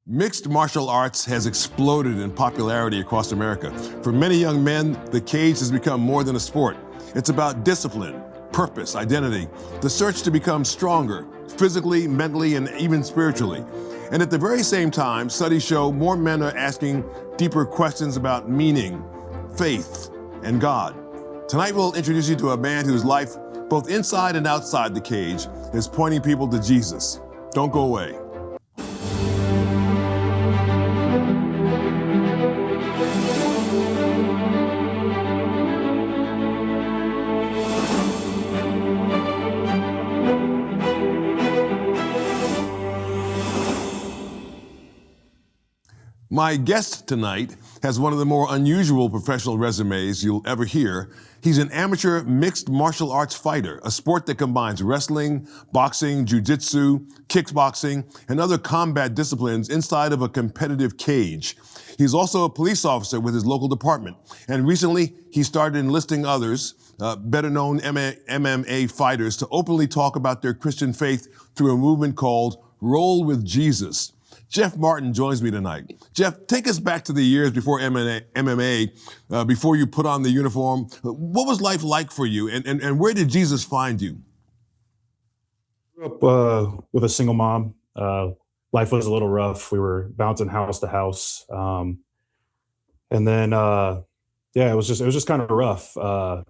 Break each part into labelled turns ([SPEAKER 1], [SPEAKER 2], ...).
[SPEAKER 1] Mixed martial arts has exploded in popularity across America. For many young men, the cage has become more than a sport. It's about discipline, purpose, identity, the search to become stronger, physically, mentally, and even spiritually. And at the very same time, studies show more men are asking deeper questions about meaning, faith, and God. Tonight, we'll introduce you to a man whose life, both inside and outside the cage, is pointing people to Jesus. Don't go away. My guest tonight has one of the more unusual professional resumes you'll ever hear. He's an amateur mixed martial arts fighter, a sport that combines wrestling, boxing, jiu-jitsu, kickboxing, and other combat disciplines inside of a competitive cage. He's also a police officer with his local department. And recently, he started enlisting others, better known MMA fighters, to openly talk about their Christian faith through a movement called Roll with Jesus. Jeff Martin joins me tonight. Jeff, take us back to the years before MMA, before you put on the uniform. What was life like for you, and where did Jesus find you?
[SPEAKER 2] Grew up with a single mom. Life was a little rough. We were bouncing house to house, and then it was just kind of rough. I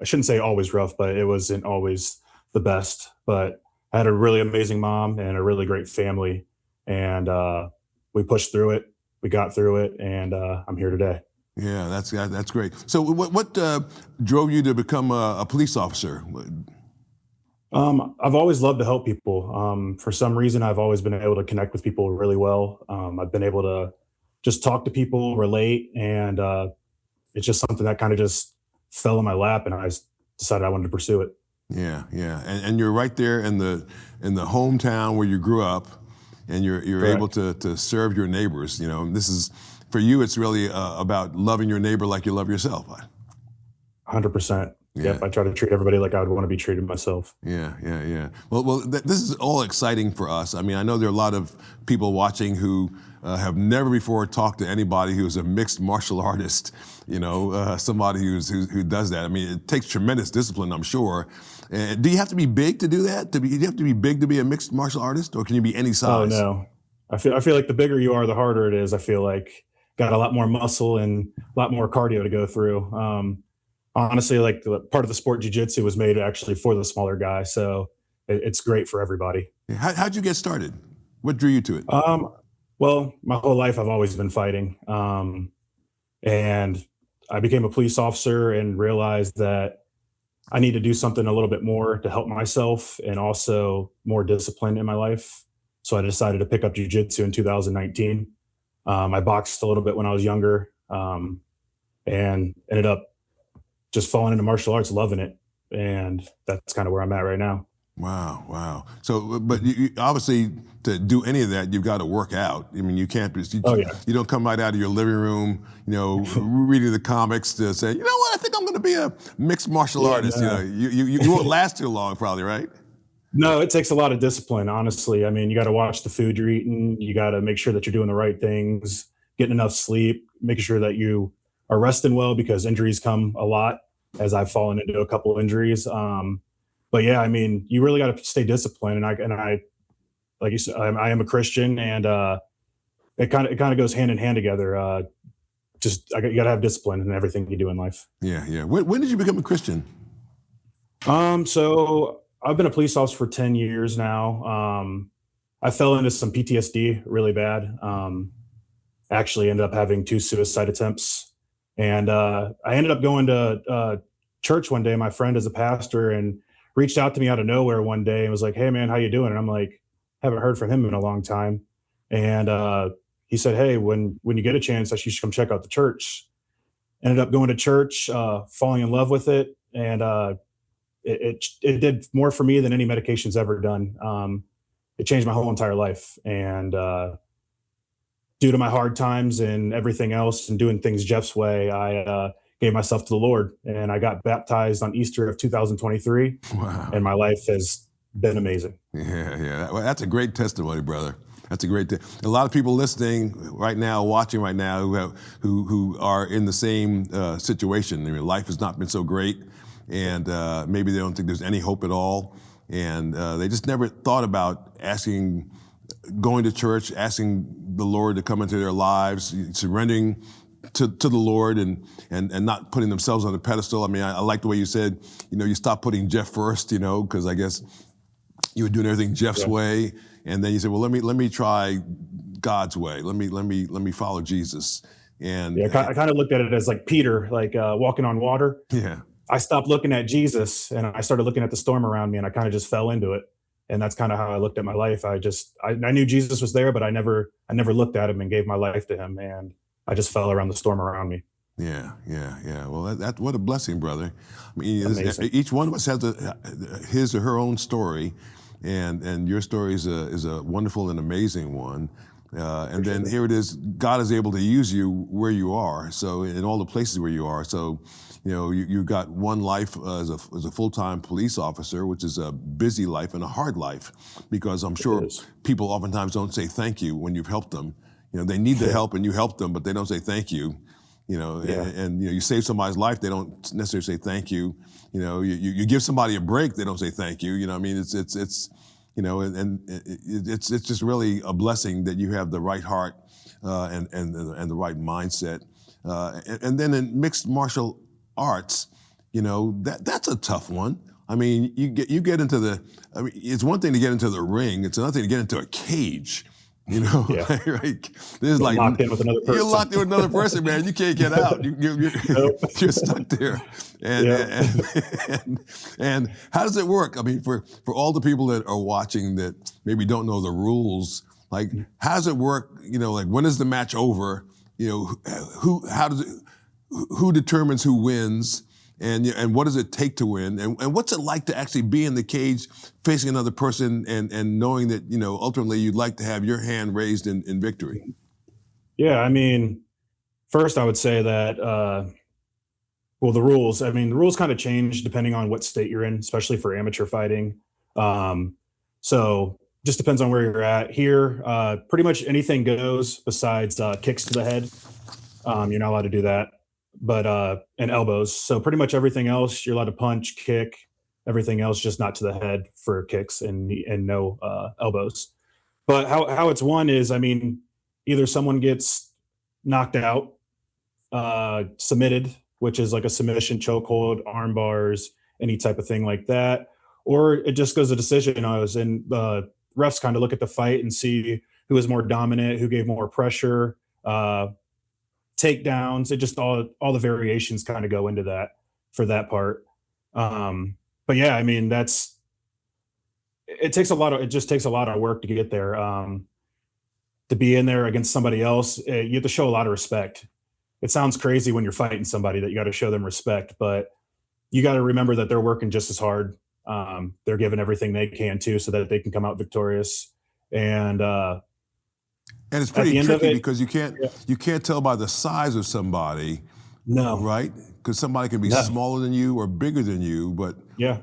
[SPEAKER 2] shouldn't say always rough, but it wasn't always the best. But I had a really amazing mom and a really great family, and we pushed through it. We got through it, and I'm here today.
[SPEAKER 1] Yeah, that's great. So what drove you to become a police officer?
[SPEAKER 2] I've always loved to help people. For some reason, I've always been able to connect with people really well. I've been able to just talk to people, relate, and it's just something that kind of just fell in my lap, and I decided I wanted to pursue it.
[SPEAKER 1] Yeah, and you're right there in the hometown where you grew up, and you're
[SPEAKER 2] Correct.
[SPEAKER 1] able to serve your neighbors. You know, this is for you. It's really about loving your neighbor like you love yourself.
[SPEAKER 2] 100%.
[SPEAKER 1] Yeah.
[SPEAKER 2] Yep, I try to treat everybody like I would want to be treated myself.
[SPEAKER 1] Yeah. Well, this is all exciting for us. I mean, I know there are a lot of people watching who have never before talked to anybody who's a mixed martial artist. You know, somebody who does that. I mean, it takes tremendous discipline, I'm sure. Do you have to be big to do that? Do you have to be big to be a mixed martial artist, or can you be any size?
[SPEAKER 2] Oh no, I feel like the bigger you are, the harder it is. I feel like got a lot more muscle and a lot more cardio to go through. Honestly, like part of the sport jiu-jitsu was made actually for the smaller guy, so it's great for everybody.
[SPEAKER 1] How'd you get started? What drew you to it?
[SPEAKER 2] Well, my whole life I've always been fighting, and I became a police officer and realized that I need to do something a little bit more to help myself and also more discipline in my life. So I decided to pick up jiu-jitsu in 2019. I boxed a little bit when I was younger, and ended up just falling into martial arts, loving it. And that's kind of where I'm at right now.
[SPEAKER 1] Wow. So, but you obviously, to do any of that, you've got to work out. I mean, you can't just, you don't come right out of your living room, reading the comics to say, you know what, I think I'm going to be a mixed martial artist.
[SPEAKER 2] No.
[SPEAKER 1] You won't last too long, probably, right?
[SPEAKER 2] No, it takes a lot of discipline, honestly. I mean, you got to watch the food you're eating. You got to make sure that you're doing the right things, getting enough sleep, making sure that you are resting well, because injuries come a lot, as I've fallen into a couple injuries. But yeah, I mean, you really got to stay disciplined. And I, like you said, I am a Christian, and it kind of goes hand in hand together. You got to have discipline in everything you do in life.
[SPEAKER 1] Yeah. When did you become a Christian?
[SPEAKER 2] So I've been a police officer for 10 years now. I fell into some PTSD really bad. Actually ended up having 2 suicide attempts. And I ended up going to church one day. My friend is a pastor and reached out to me out of nowhere one day and was like, "Hey man, how you doing?" And I'm like, haven't heard from him in a long time. And he said, "Hey, when you get a chance, you should come check out the church." Ended up going to church, falling in love with it. And it did more for me than any medication's ever done. It changed my whole entire life. And due to my hard times and everything else and doing things Jeff's way, I gave myself to the Lord, and I got baptized on Easter of 2023.
[SPEAKER 1] Wow.
[SPEAKER 2] And my life has been amazing.
[SPEAKER 1] Yeah. Well, that's a great testimony, brother. That's a great thing. A lot of people listening right now, watching right now, who are in the same situation. I mean, life has not been so great, and maybe they don't think there's any hope at all, and they just never thought about going to church, asking the Lord to come into their lives, surrendering to the Lord, and not putting themselves on a pedestal. I mean, I like the way you said, you stop putting Jeff first, because I guess you were doing everything Jeff's way, and then you said, well, let me try God's way. Let me follow Jesus. And
[SPEAKER 2] I kind of looked at it as like Peter, like walking on water.
[SPEAKER 1] Yeah.
[SPEAKER 2] I stopped looking at Jesus and I started looking at the storm around me, and I kind of just fell into it. And that's kind of how I looked at my life. I knew Jesus was there, but I never looked at him and gave my life to him. And I just fell around the storm around me.
[SPEAKER 1] Yeah. Well, that what a blessing, brother. I mean,
[SPEAKER 2] Amazing.
[SPEAKER 1] each one of us has his or her own story, and your story is a wonderful and amazing one. And then here it is. God is able to use you where you are. So in all the places where you are. So, you got one life as a full-time police officer, which is a busy life and a hard life, because I'm sure people oftentimes don't say thank you when you've helped them. They need the help and you help them, but they don't say thank you. And you save somebody's life, they don't necessarily say thank you. You give somebody a break, they don't say thank you. I mean, it's just really a blessing that you have the right heart and the right mindset. And then in mixed martial arts, that's a tough one. I mean, you get into it's one thing to get into the ring, it's another thing to get into a cage. Right? There's
[SPEAKER 2] like locked in with another person.
[SPEAKER 1] You're locked in with another person, man. You can't get out. You're stuck there. And how does it work? I mean, for all the people that are watching that maybe don't know the rules, like how does it work? Like when is the match over? Who determines who wins? And what does it take to win? And what's it like to actually be in the cage facing another person and knowing that, ultimately you'd like to have your hand raised in victory?
[SPEAKER 2] Yeah, I mean, first I would say that, the rules kind of change depending on what state you're in, especially for amateur fighting. So just depends on where you're at. Here, pretty much anything goes besides kicks to the head. You're not allowed to do that. But and elbows. So pretty much everything else you're allowed to punch, kick, everything else just not to the head for kicks and no elbows. But how it's won is, I mean, either someone gets knocked out, submitted, which is like a submission, chokehold, arm bars, any type of thing like that, or it just goes to decision. And the refs kind of look at the fight and see who was more dominant, who gave more pressure, takedowns. It just all the variations kind of go into that for that part. But yeah, I mean, it just takes a lot of work to get there. To be in there against somebody else, you have to show a lot of respect. It sounds crazy when you're fighting somebody that you got to show them respect, but you got to remember that they're working just as hard. They're giving everything they can too, so that they can come out victorious. And
[SPEAKER 1] it's pretty tricky because you can't tell by the size of somebody.
[SPEAKER 2] No.
[SPEAKER 1] Right? Because somebody can be smaller than you or bigger than you, but yeah.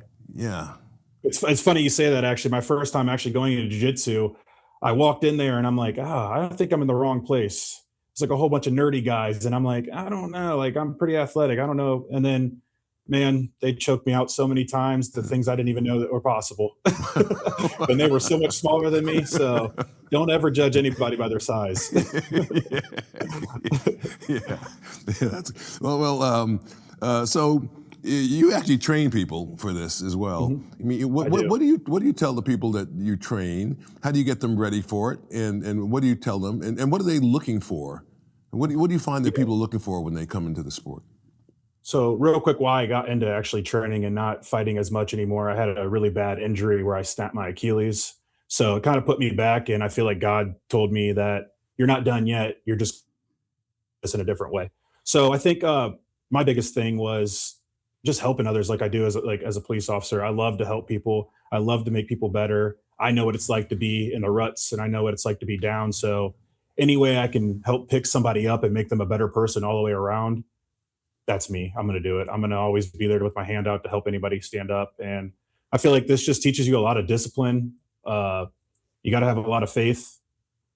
[SPEAKER 2] It's funny you say that. Actually, my first time actually going into jiu-jitsu, I walked in there and I'm like, I don't think I'm in the wrong place. It's like a whole bunch of nerdy guys, and I'm like, I don't know, like I'm pretty athletic, I don't know. And then, man, they choked me out so many times, the things I didn't even know that were possible. And they were so much smaller than me. So don't ever judge anybody by their size.
[SPEAKER 1] So you actually train people for this as well.
[SPEAKER 2] Mm-hmm.
[SPEAKER 1] I mean, what do you tell the people that you train? How do you get them ready for it? And what do you tell them? And what are they looking for? And what do you find that people are looking for when they come into the sport?
[SPEAKER 2] So real quick, why I got into actually training and not fighting as much anymore, I had a really bad injury where I snapped my Achilles. So it kind of put me back, and I feel like God told me that you're not done yet. You're just this in a different way. So I think my biggest thing was just helping others, like I do as a police officer. I love to help people. I love to make people better. I know what it's like to be in the ruts, and I know what it's like to be down. So any way I can help pick somebody up and make them a better person all the way around, that's me. I'm going to do it. I'm going to always be there with my hand out to help anybody stand up. And I feel like this just teaches you a lot of discipline. You got to have a lot of faith.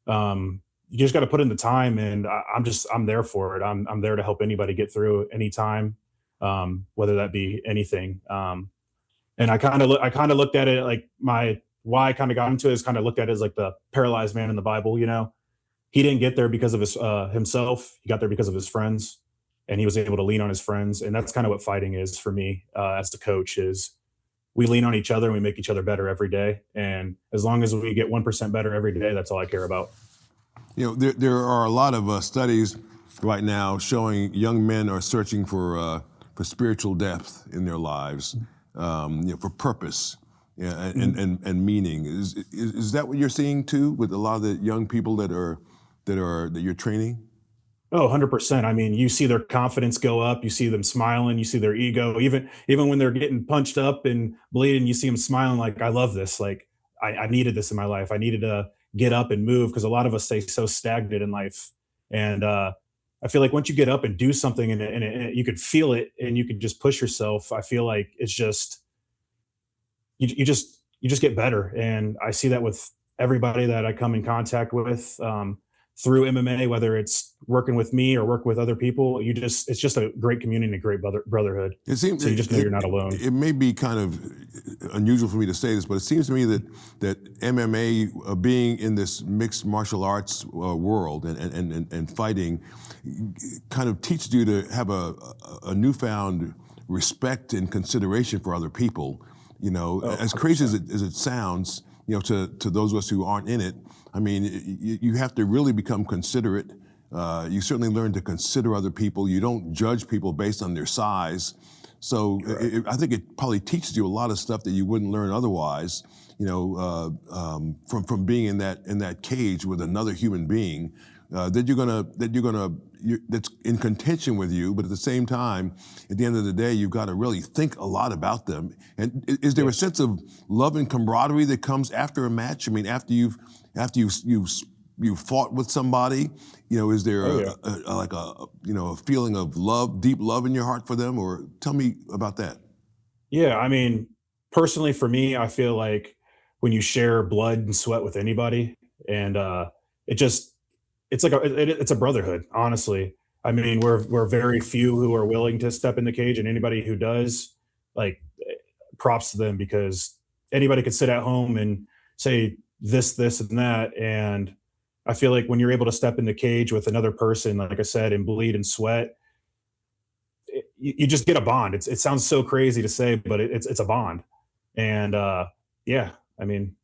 [SPEAKER 2] You just got to put in the time, and I'm there for it. I'm there to help anybody get through anytime, whether that be anything. And I kind of looked at it like my why I kind of got into it is kind of looked at it as like the paralyzed man in the Bible. You know, he didn't get there because of his himself. He got there because of his friends, and he was able to lean on his friends. And that's kind of what fighting is for me as the coach. Is we lean on each other and we make each other better every day. And as long as we get 1% better every day, that's all I care about.
[SPEAKER 1] You know, there are a lot of studies right now showing young men are searching for spiritual depth in their lives, for purpose, yeah, and meaning. Is that what you're seeing too with a lot of the young people that you're training?
[SPEAKER 2] Oh, 100%. I mean, you see their confidence go up, you see them smiling, you see their ego, even when they're getting punched up and bleeding, you see them smiling like, I love this. Like, I needed this in my life. I needed to get up and move because a lot of us stay so stagnant in life. And I feel like once you get up and do something and you could feel it and you could just push yourself, I feel like it's just, you just get better. And I see that with everybody that I come in contact with. Through MMA, whether it's working with me or work with other people, it's just a great community, a great brotherhood.
[SPEAKER 1] It seems
[SPEAKER 2] So you just know you're not alone.
[SPEAKER 1] It may be kind of unusual for me to say this, but it seems to me that MMA, being in this mixed martial arts world and fighting, kind of teaches you to have a newfound respect and consideration for other people. You know, as crazy as it sounds, you know, to those of us who aren't in it, I mean, you have to really become considerate. You certainly learn to consider other people. You don't judge people based on their size. So I think it probably teaches you a lot of stuff that you wouldn't learn otherwise. You know, from being in that cage with another human being that's in contention with you, but at the same time, at the end of the day, you've got to really think a lot about them. And is there a sense of love and camaraderie that comes after a match? I mean, after you've fought with somebody, you know, is there a feeling of love, deep love in your heart for them? Or tell me about that.
[SPEAKER 2] Yeah, I mean, personally for me, I feel like when you share blood and sweat with anybody, and it just it's like it's a brotherhood. Honestly, I mean, we're very few who are willing to step in the cage, and anybody who does, like, props to them because anybody could sit at home and say this, and that, and I feel like when you're able to step in the cage with another person, like I said, and bleed and sweat, you just get a bond. It sounds so crazy to say, but it's a bond, and yeah, I mean,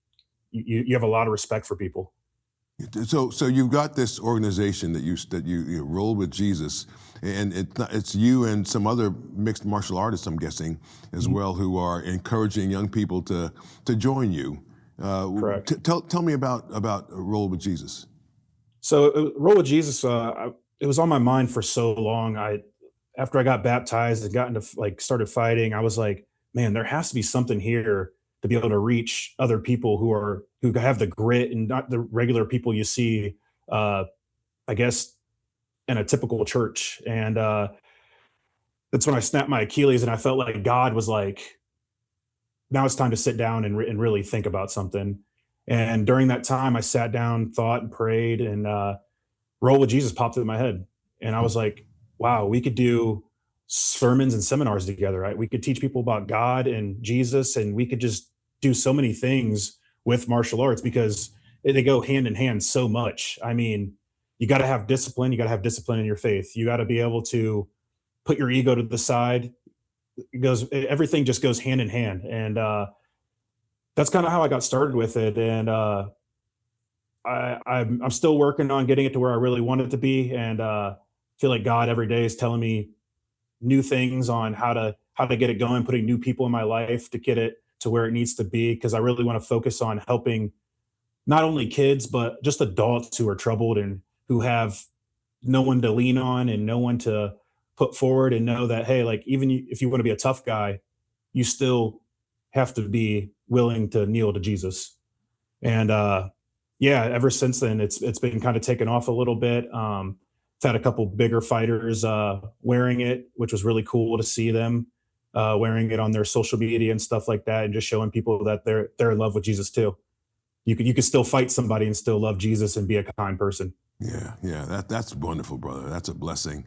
[SPEAKER 2] you have a lot of respect for people.
[SPEAKER 1] So you've got this organization that you roll with Jesus, and it's you and some other mixed martial artists, I'm guessing, as well, who are encouraging young people to join you.
[SPEAKER 2] Correct.
[SPEAKER 1] Tell me about Roll with Jesus.
[SPEAKER 2] So Roll with Jesus, it was on my mind for so long. After I got baptized and got into started fighting, I was like, man, there has to be something here to be able to reach other people who have the grit and not the regular people you see, I guess, in a typical church. And that's when I snapped my Achilles, and I felt like God was like, now it's time to sit down and really think about something. And during that time, I sat down, thought, and prayed, and Roll with Jesus popped in my head. And I was like, wow, we could do sermons and seminars together, right? We could teach people about God and Jesus, and we could just do so many things with martial arts because they go hand in hand so much. I mean, you got to have discipline. You got to have discipline in your faith. You got to be able to put your ego to the side. Everything just goes hand in hand. And that's kind of how I got started with it. And I'm still working on getting it to where I really want it to be. And feel like God every day is telling me new things on how to get it going, putting new people in my life to get it to where it needs to be. Cause I really want to focus on helping not only kids, but just adults who are troubled and who have no one to lean on and no one to put forward, and know that, hey, like, even if you want to be a tough guy, you still have to be willing to kneel to Jesus. And yeah, ever since then, it's been kind of taken off a little bit. I've had a couple bigger fighters wearing it, which was really cool to see them wearing it on their social media and stuff like that, and just showing people that they're in love with Jesus too. you can still fight somebody and still love Jesus and be a kind person.
[SPEAKER 1] Yeah, yeah, that's wonderful, brother. That's a blessing.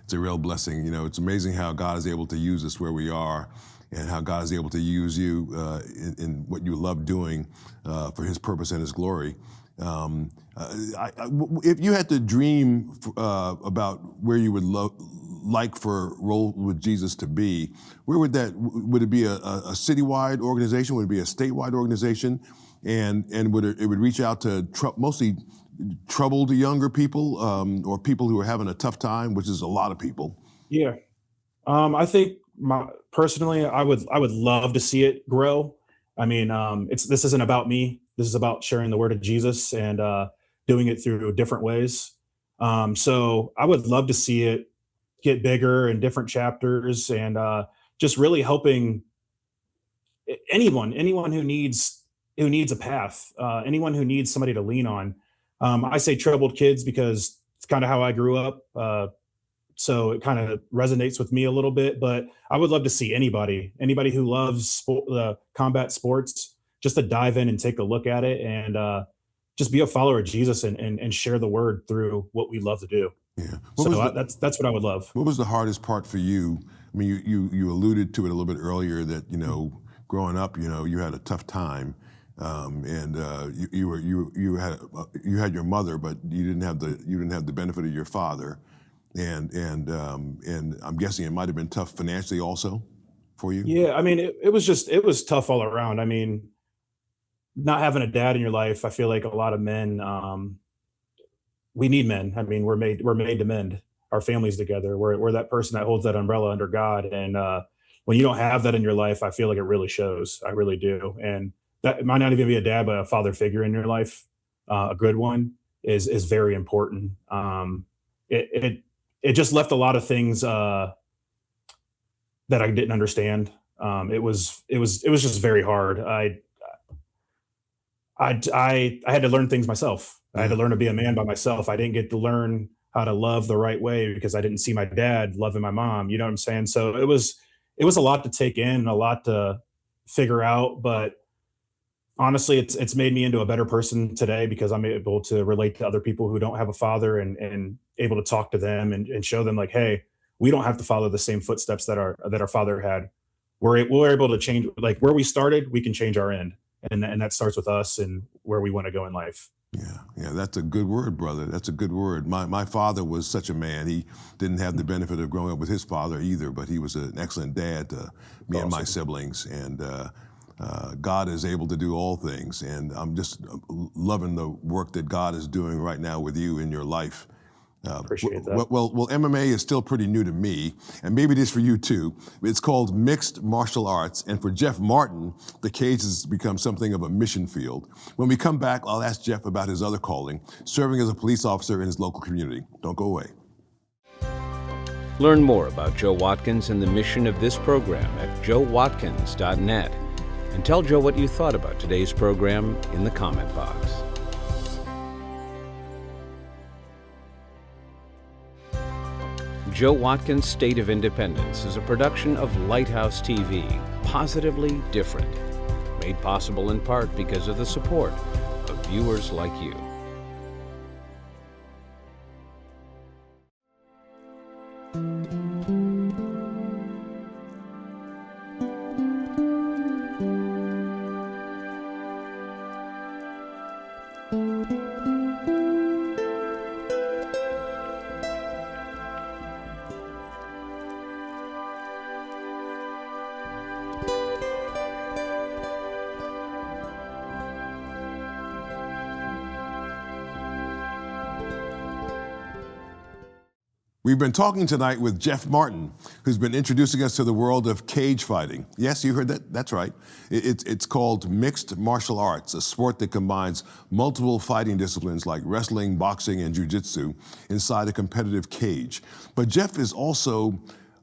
[SPEAKER 1] It's a real blessing. You know, it's amazing how God is able to use us where we are, and how God is able to use you in what you love doing for His purpose and His glory. If you had to dream about where you would like for Roll with Jesus to be, where would that? Would it be a citywide organization? Would it be a statewide organization? And would it would reach out to mostly troubled younger people, or people who are having a tough time, which is a lot of people?
[SPEAKER 2] Yeah. I think personally, I would love to see it grow. I mean, this isn't about me. This is about sharing the word of Jesus and doing it through different ways. So I would love to see it get bigger in different chapters and just really helping anyone who needs a path, anyone who needs somebody to lean on. I say troubled kids because it's kind of how I grew up. So it kind of resonates with me a little bit, but I would love to see anybody who loves combat sports, just to dive in and take a look at it and just be a follower of Jesus and share the word through what we love to do.
[SPEAKER 1] Yeah.
[SPEAKER 2] That's what I would love.
[SPEAKER 1] What was the hardest part for you? I mean, you alluded to it a little bit earlier that, you know, growing up, you know, you had a tough time, and you had your mother, but you didn't have the benefit of your father, and I'm guessing it might have been tough financially also for you.
[SPEAKER 2] Yeah, I mean, it was tough all around. I mean, not having a dad in your life, I feel like a lot of men, we need men. I mean, we're made to mend our families together. We're that person that holds that umbrella under God. And when you don't have that in your life, I feel like it really shows. I really do. And that it might not even be a dad, but a father figure in your life, a good one, is very important. It just left a lot of things that I didn't understand. It was just very hard. I had to learn things myself. I had to learn to be a man by myself. I didn't get to learn how to love the right way because I didn't see my dad loving my mom. You know what I'm saying? So it was a lot to take in, a lot to figure out. But honestly, it's made me into a better person today because I'm able to relate to other people who don't have a father and able to talk to them and show them like, hey, we don't have to follow the same footsteps that our father had. We're able to change, like where we started, we can change our end. And that starts with us and where we want to go in life.
[SPEAKER 1] Yeah, yeah, that's a good word, brother. That's a good word. My father was such a man. He didn't have the benefit of growing up with his father either, but he was an excellent dad to me and my siblings. And God is able to do all things. And I'm just loving the work that God is doing right now with you in your life.
[SPEAKER 2] Appreciate that.
[SPEAKER 1] Well, MMA is still pretty new to me, and maybe it is for you too. It's called mixed martial arts, and for Jeff Martin, the cage has become something of a mission field. When we come back, I'll ask Jeff about his other calling, serving as a police officer in his local community. Don't go away.
[SPEAKER 3] Learn more about Joe Watkins and the mission of this program at joewatkins.net. And tell Joe what you thought about today's program in the comment box. Joe Watkins' State of Independence is a production of Lighthouse TV, positively different. Made possible in part because of the support of viewers like you.
[SPEAKER 1] We've been talking tonight with Jeff Martin, who's been introducing us to the world of cage fighting. Yes, you heard that? That's right. It's called mixed martial arts, a sport that combines multiple fighting disciplines like wrestling, boxing, and jiu-jitsu inside a competitive cage. But Jeff is also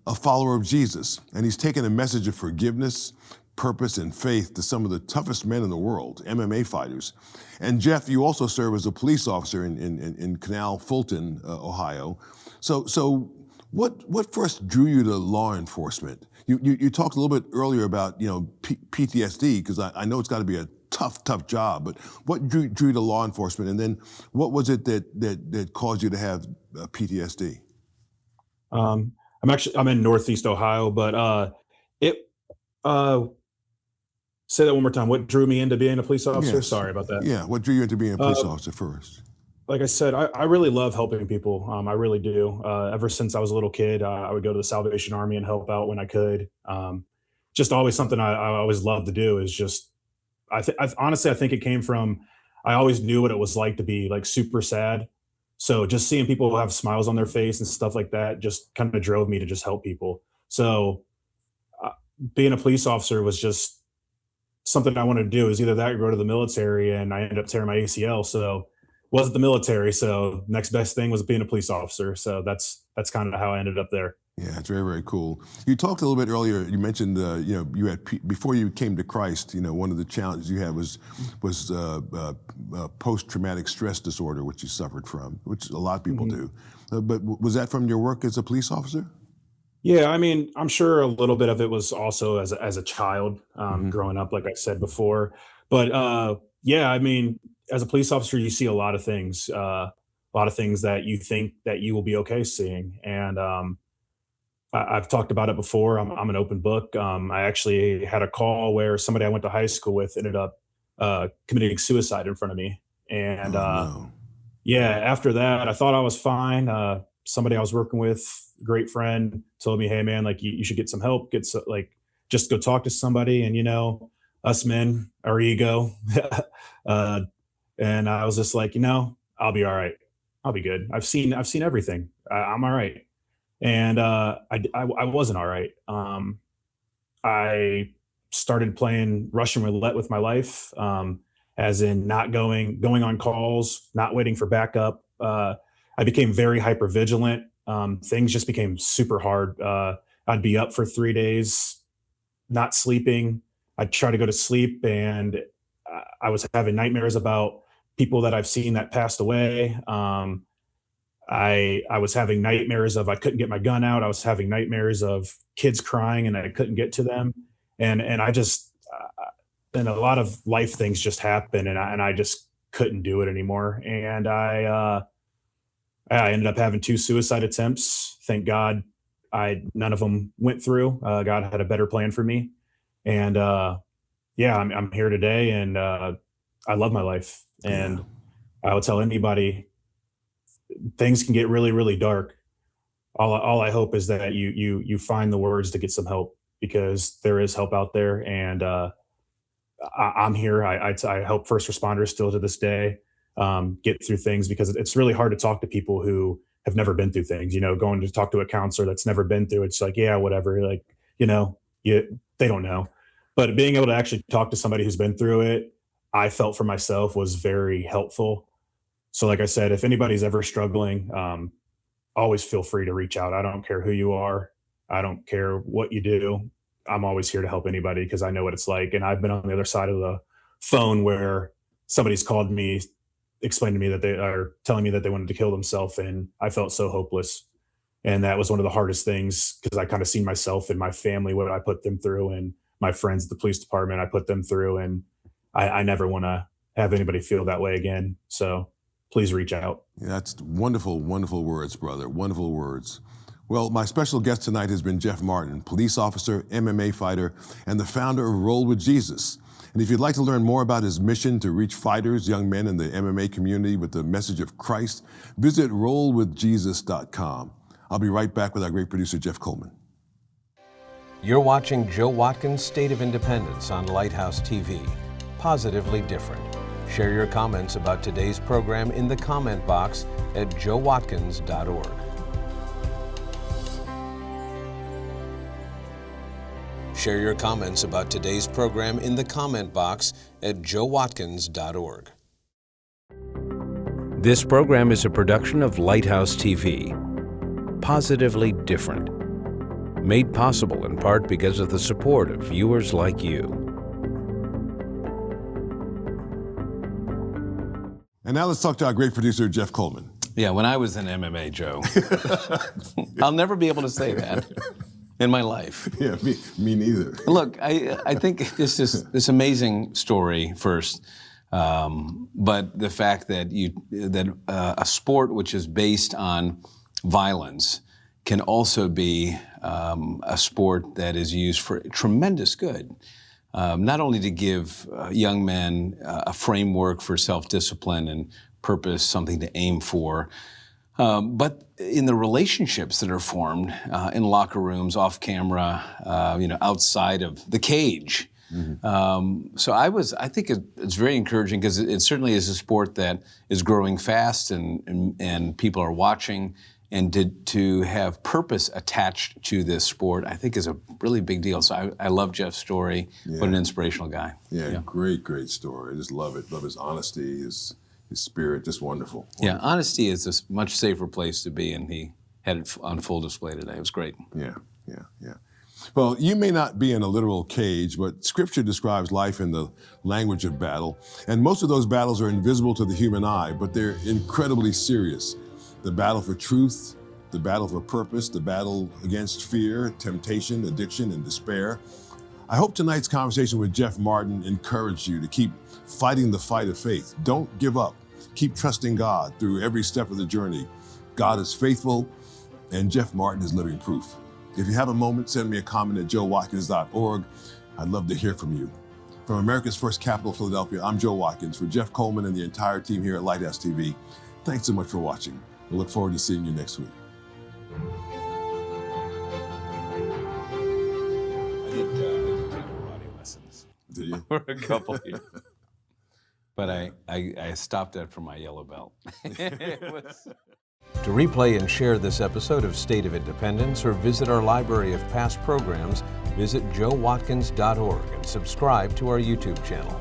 [SPEAKER 1] a follower of Jesus, and he's taken a message of forgiveness, purpose, and faith to some of the toughest men in the world, MMA fighters. And Jeff, you also serve as a police officer in Canal Fulton, Ohio. So what first drew you to law enforcement? You talked a little bit earlier about, PTSD, because I know it's got to be a tough job. But what drew you to law enforcement, and then what was it that caused you to have PTSD?
[SPEAKER 2] I'm in Northeast Ohio, but it say that one more time. What drew me into being a police officer?
[SPEAKER 1] Yes.
[SPEAKER 2] Sorry about that.
[SPEAKER 1] Yeah, what drew you into being a police officer first?
[SPEAKER 2] Like I said, I really love helping people. I really do. Ever since I was a little kid, I would go to the Salvation Army and help out when I could. Just always something I always loved to do is just, honestly, I think it came from, I always knew what it was like to be like super sad. So just seeing people have smiles on their face and stuff like that just kind of drove me to just help people. So being a police officer was just something I wanted to do. Is either that or go to the military, and I ended up tearing my ACL. So wasn't the military. So next best thing was being a police officer. So that's kind of how I ended up there.
[SPEAKER 1] Yeah, it's very, very cool. You talked a little bit earlier. You mentioned, you had before you came to Christ. One of the challenges you had was post-traumatic stress disorder, which you suffered from, which a lot of people do. But was that from your work as a police officer?
[SPEAKER 2] Yeah, I mean, I'm sure a little bit of it was also as a child, growing up, like I said before. But yeah, I mean, as a police officer, you see a lot of things that you think that you will be okay seeing. And I've talked about it before. I'm an open book. I actually had a call where somebody I went to high school with ended up committing suicide in front of me. And
[SPEAKER 1] no.
[SPEAKER 2] yeah, after that, I thought I was fine. Somebody I was working with, great friend, told me, "Hey man, like you should get some help. Just go talk to somebody." And us men, our ego. And I was just like, I'll be all right. I'll be good. I've seen everything. I'm all right. And I wasn't all right. I started playing Russian roulette with my life, as in not going on calls, not waiting for backup. I became very hyper vigilant. Things just became super hard. I'd be up for 3 days, not sleeping. I'd try to go to sleep, and I was having nightmares about people that I've seen that passed away. I was having nightmares of I couldn't get my gun out. I was having nightmares of kids crying and I couldn't get to them. And I just, and a lot of life things just happened, and I just couldn't do it anymore. And I ended up having 2 suicide attempts. Thank God none of them went through. God had a better plan for me. And yeah, I'm here today, and I love my life. And I would tell anybody, things can get really, really dark. All I hope is that you find the words to get some help, because there is help out there. And I'm here. I help first responders still to this day get through things, because it's really hard to talk to people who have never been through things. Going to talk to a counselor that's never been through it's like, yeah, whatever. Like, they don't know. But being able to actually talk to somebody who's been through it, I felt for myself was very helpful. So like I said, if anybody's ever struggling, always feel free to reach out. I don't care who you are. I don't care what you do. I'm always here to help anybody, because I know what it's like. And I've been on the other side of the phone where somebody's called me, explained to me that they are telling me that they wanted to kill themselves, and I felt so hopeless. And that was one of the hardest things, because I kind of seen myself and my family, what I put them through, and my friends at the police department, I put them through. And I never want to have anybody feel that way again. So please reach out.
[SPEAKER 1] Yeah, that's wonderful, wonderful words, brother. Wonderful words. Well, my special guest tonight has been Jeff Martin, police officer, MMA fighter, and the founder of Roll with Jesus. And if you'd like to learn more about his mission to reach fighters, young men in the MMA community with the message of Christ, visit rollwithjesus.com. I'll be right back with our great producer, Jeff Coleman.
[SPEAKER 3] You're watching Joe Watkins' State of Independence on Lighthouse TV. Positively different. Share your comments about today's program in the comment box at joewatkins.org. Share your comments about today's program in the comment box at joewatkins.org. This program is a production of Lighthouse TV. Positively different. Made possible in part because of the support of viewers like you.
[SPEAKER 1] And now let's talk to our great producer, Jeff Coleman.
[SPEAKER 4] Yeah, when I was in MMA, Joe, I'll never be able to say that. in my life.
[SPEAKER 1] Yeah, me neither.
[SPEAKER 4] Look, I think this is this amazing story first, but the fact that a sport which is based on violence can also be a sport that is used for tremendous good. Not only to give young men a framework for self-discipline and purpose, something to aim for, but in the relationships that are formed in locker rooms, off camera, outside of the cage. Mm-hmm. So I think it's very encouraging because it certainly is a sport that is growing fast and people are watching. And to have purpose attached to this sport, I think is a really big deal. So I love Jeff's story.
[SPEAKER 1] Yeah.
[SPEAKER 4] What an inspirational guy.
[SPEAKER 1] Yeah, great story. I just love it. Love his honesty, his spirit, just wonderful.
[SPEAKER 4] Yeah, honesty is a much safer place to be, and he had it on full display today. It was great.
[SPEAKER 1] Yeah. Well, you may not be in a literal cage, but Scripture describes life in the language of battle. And most of those battles are invisible to the human eye, but they're incredibly serious. The battle for truth, the battle for purpose, the battle against fear, temptation, addiction, and despair. I hope tonight's conversation with Jeff Martin encouraged you to keep fighting the fight of faith. Don't give up. Keep trusting God through every step of the journey. God is faithful, and Jeff Martin is living proof. If you have a moment, send me a comment at joewatkins.org. I'd love to hear from you. From America's first capital, Philadelphia, I'm Joe Watkins. For Jeff Coleman and the entire team here at Lighthouse TV, thanks so much for watching. We look forward to seeing you next week.
[SPEAKER 4] I did take karate lessons.
[SPEAKER 1] Did you?
[SPEAKER 4] For a couple of years. But I stopped that for my yellow belt.
[SPEAKER 3] To replay and share this episode of State of Independence or visit our library of past programs, visit joewatkins.org and subscribe to our YouTube channel.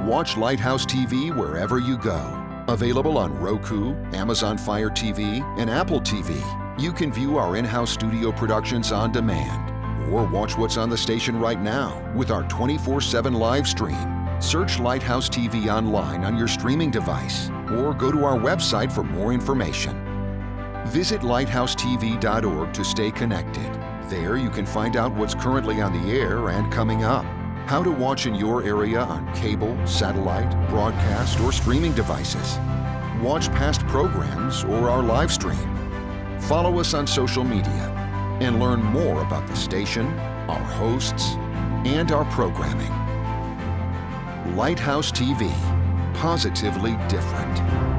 [SPEAKER 5] Watch Lighthouse TV wherever you go. Available on Roku, Amazon Fire TV, and Apple TV. You can view our in-house studio productions on demand or watch what's on the station right now with our 24/7 live stream. Search Lighthouse TV online on your streaming device or go to our website for more information. Visit lighthousetv.org to stay connected. There you can find out what's currently on the air and coming up. How to watch in your area on cable, satellite, broadcast, or streaming devices. Watch past programs or our live stream. Follow us on social media and learn more about the station, our hosts, and our programming. Lighthouse TV, positively different.